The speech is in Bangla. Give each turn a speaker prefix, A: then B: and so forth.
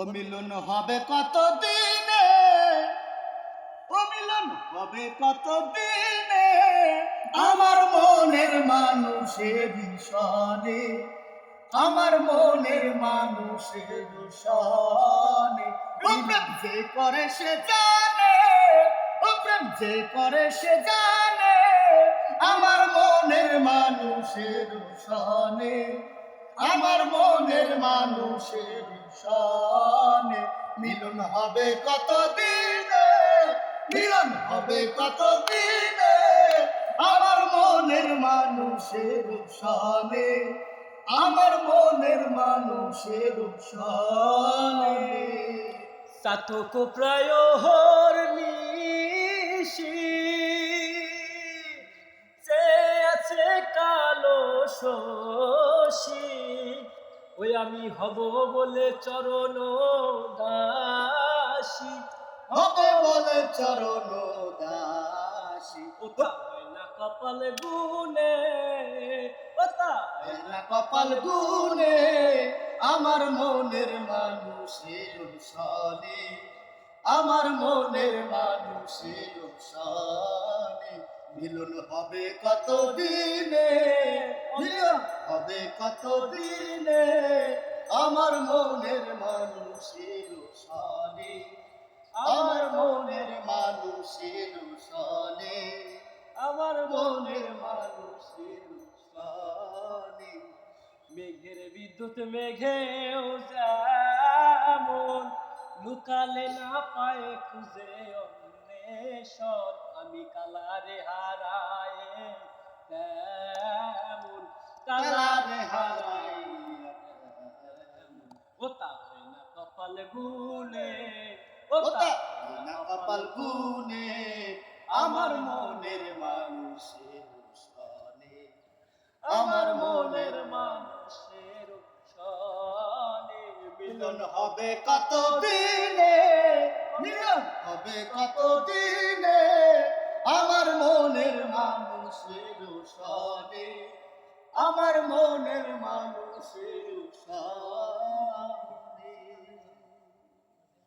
A: ও মিলন হবে কত দিনে, ও মিলন হবে কত দিনে, আমার মনের মানুষের সনে, আমার মনের মানুষের সনে। ও প্রেম যে করে সে জানে, ও প্রেম যে করে সে জানে, আমার মনের মানুষের সনে, আমার মনের মানুষের সনে। মিলন হবে কত দিনে, মিলন হবে কত দিনে, আমার মনের মানুষের সনে, আমার মনের মানুষের সনে।
B: সাতক প্রায়হর নিশি সে আছে কালো শশী, ওই আমি হব বলে চরণ দাসী,
A: হবে বলে চরণ দাসী।
B: ওটা হয় না কপাল গুনে, ওটা হয় না
A: কপাল গুনে, আমার মনের মানুষের সনে, আমার মনের মানুষের সনে। মিলন হবে কত দিনে, মিলন হবে কত দিনে, আমার মনের মানুষের সনে, আমার মনের মানুষের সনে, আমার মনের মানুষের সনে।
B: মেঘের বিদ্যুৎ মেঘেও যেমন লুকালে না পায় খুঁজে অন্বেষণ, আমি কালারে হারায় তেমন,
A: কালারে হারাই
B: ওটা হয় না কপাল গুনে,
A: ওটা না কপাল গুনে, আমার মনের মানুষের সনে, আমার মনের
B: মানুষের সনে।
A: মিলন হবে কত দিনে, মিলন হবে কত দিনে, আমার মনের মানুষের সনে, আমার মনের মানুষের সনে।